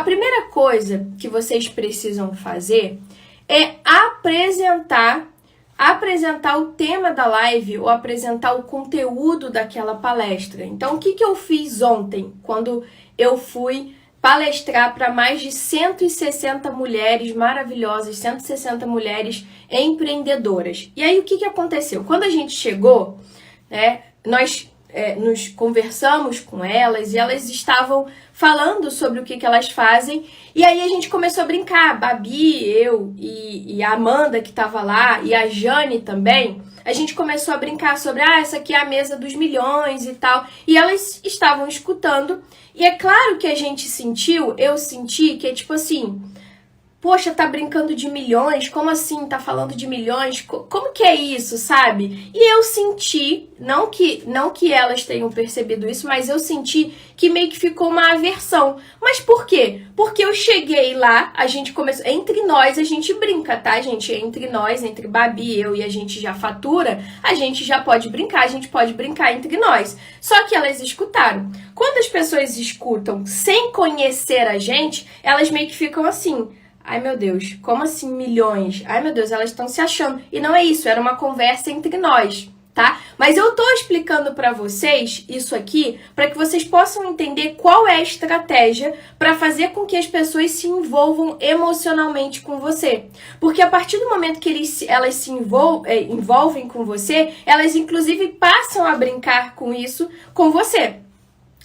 primeira coisa que vocês precisam fazer é apresentar o tema da live ou apresentar o conteúdo daquela palestra. Então, o que eu fiz ontem, quando eu fui palestrar para mais de 160 mulheres maravilhosas, 160 mulheres empreendedoras. E aí, o que aconteceu? Quando a gente chegou, né, nós nos conversamos com elas e elas estavam falando sobre o que elas fazem. E aí a gente começou a brincar, a Babi, eu e a Amanda que estava lá e a Jane também. A gente começou a brincar sobre, essa aqui é a mesa dos milhões e tal. E elas estavam escutando. E é claro que eu senti que é tipo assim, poxa, tá brincando de milhões? Como assim tá falando de milhões? Como que é isso, sabe? E eu senti, não que elas tenham percebido isso, mas eu senti que meio que ficou uma aversão. Mas por quê? Porque eu cheguei lá, a gente começou... Entre nós a gente brinca, tá, gente? Entre nós, entre Babi, eu e a gente já fatura, a gente já pode brincar, a gente pode brincar entre nós. Só que elas escutaram. Quando as pessoas escutam sem conhecer a gente, elas meio que ficam assim... Ai, meu Deus, como assim milhões? Ai, meu Deus, elas estão se achando. E não é isso, era uma conversa entre nós, tá? Mas eu tô explicando para vocês isso aqui para que vocês possam entender qual é a estratégia para fazer com que as pessoas se envolvam emocionalmente com você. Porque a partir do momento que elas se envolvem com você, elas inclusive passam a brincar com isso com você.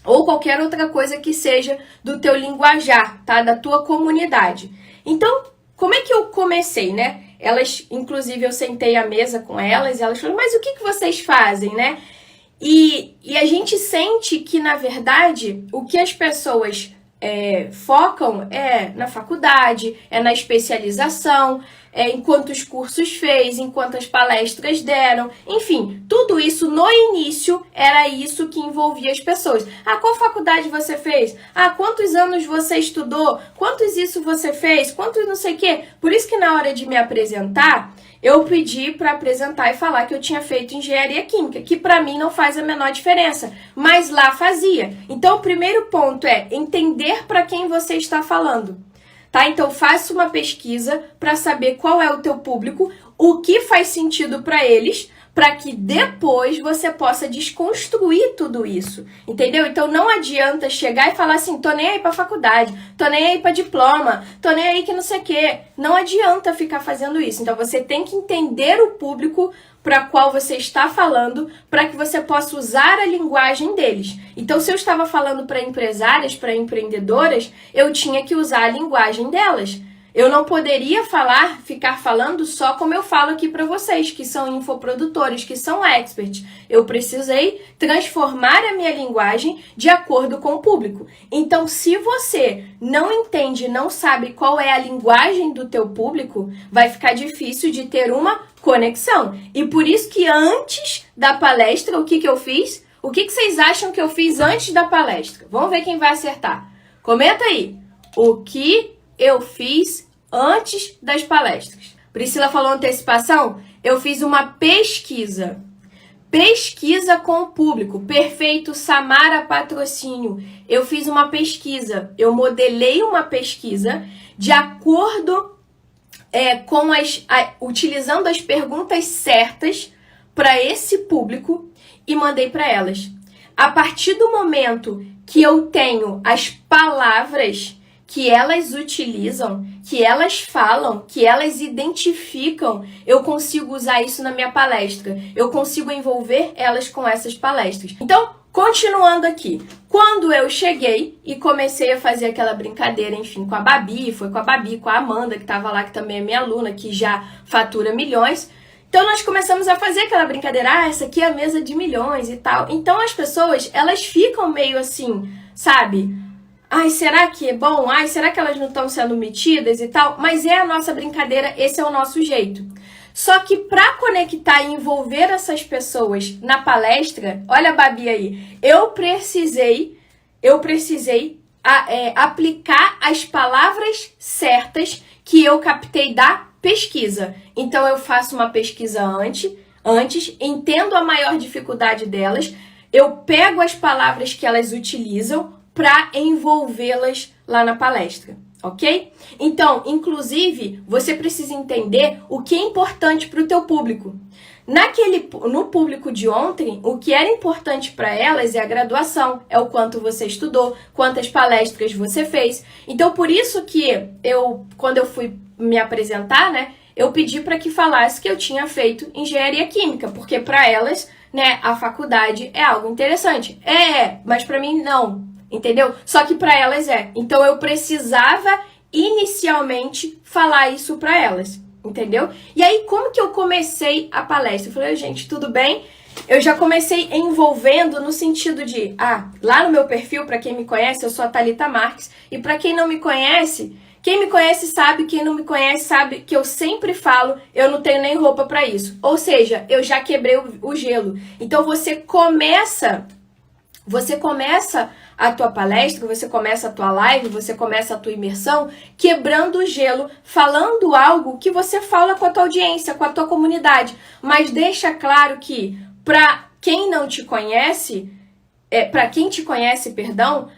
Ou qualquer outra coisa que seja do teu linguajar, tá? Da tua comunidade. Então, como é que eu comecei, né? Elas, inclusive, eu sentei à mesa com elas e elas falaram, mas o que vocês fazem, né? E a gente sente que, na verdade, o que as pessoas focam é na faculdade, é na especialização, em quantos cursos fez, em quantas palestras deram, enfim, tudo isso no início era isso que envolvia as pessoas. Qual faculdade você fez? Quantos anos você estudou? Quantos isso você fez? Quantos não sei o quê? Por isso que na hora de me apresentar, eu pedi para apresentar e falar que eu tinha feito engenharia química, que para mim não faz a menor diferença, mas lá fazia. Então, o primeiro ponto é entender para quem você está falando. Tá? Então, faça uma pesquisa para saber qual é o teu público, o que faz sentido para eles, para que depois você possa desconstruir tudo isso, entendeu? Então, não adianta chegar e falar assim, tô nem aí para faculdade, tô nem aí para diploma, tô nem aí que não sei o quê. Não adianta ficar fazendo isso. Então, você tem que entender o público para qual você está falando, para que você possa usar a linguagem deles. Então, se eu estava falando para empresárias, para empreendedoras, eu tinha que usar a linguagem delas. Eu não poderia ficar falando só como eu falo aqui para vocês, que são infoprodutores, que são experts. Eu precisei transformar a minha linguagem de acordo com o público. Então, se você não entende, não sabe qual é a linguagem do teu público, vai ficar difícil de ter uma conexão. E por isso que antes da palestra, o que eu fiz? O que vocês acham que eu fiz antes da palestra? Vamos ver quem vai acertar. Comenta aí. O que eu fiz antes das palestras? Priscila falou antecipação. Eu fiz uma pesquisa. Pesquisa com o público. Perfeito, Samara Patrocínio. Eu fiz uma pesquisa. Eu modelei uma pesquisa de acordo utilizando as perguntas certas para esse público e mandei para elas. A partir do momento que eu tenho as palavras que elas utilizam, que elas falam, que elas identificam, eu consigo usar isso na minha palestra. Eu consigo envolver elas com essas palestras. Então, continuando aqui, quando eu cheguei e comecei a fazer aquela brincadeira, enfim, com a Babi, foi com a Babi, com a Amanda, que estava lá, que também é minha aluna, que já fatura milhões. Então, nós começamos a fazer aquela brincadeira, essa aqui é a mesa de milhões e tal. Então, as pessoas, elas ficam meio assim, sabe? Ai, será que é bom? Ai, será que elas não estão sendo metidas e tal? Mas é a nossa brincadeira, esse é o nosso jeito. Só que para conectar e envolver essas pessoas na palestra, olha a Babi aí, eu precisei aplicar as palavras certas que eu captei da pesquisa. Então, eu faço uma pesquisa antes, entendo a maior dificuldade delas, eu pego as palavras que elas utilizam, para envolvê-las lá na palestra, ok? Então, inclusive, você precisa entender o que é importante para o teu público. No público de ontem, o que era importante para elas é a graduação, é o quanto você estudou, quantas palestras você fez. Então, por isso que quando eu fui me apresentar, né, eu pedi para que falasse que eu tinha feito engenharia química, porque para elas, né, a faculdade é algo interessante. Mas para mim não, entendeu? Só que para elas é. Então, eu precisava inicialmente falar isso para elas. Entendeu? E aí, como que eu comecei a palestra? Eu falei, gente, tudo bem? Eu já comecei envolvendo no sentido de, lá no meu perfil, para quem me conhece, eu sou a Thalita Marques, e para quem não me conhece, quem me conhece sabe, quem não me conhece sabe que eu sempre falo, eu não tenho nem roupa para isso. Ou seja, eu já quebrei o gelo. Então, você começa a tua palestra, você começa a tua live, você começa a tua imersão quebrando o gelo, falando algo que você fala com a tua audiência, com a tua comunidade. Mas deixa claro que para quem não te conhece, para quem te conhece, perdão,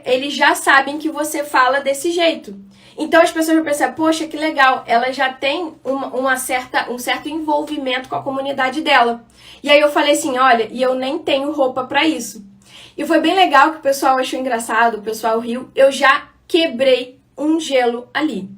eles já sabem que você fala desse jeito. Então as pessoas vão pensar, poxa, que legal, ela já tem um certo envolvimento com a comunidade dela. E aí eu falei assim, olha, e eu nem tenho roupa para isso. E foi bem legal que o pessoal achou engraçado, o pessoal riu, eu já quebrei um gelo ali.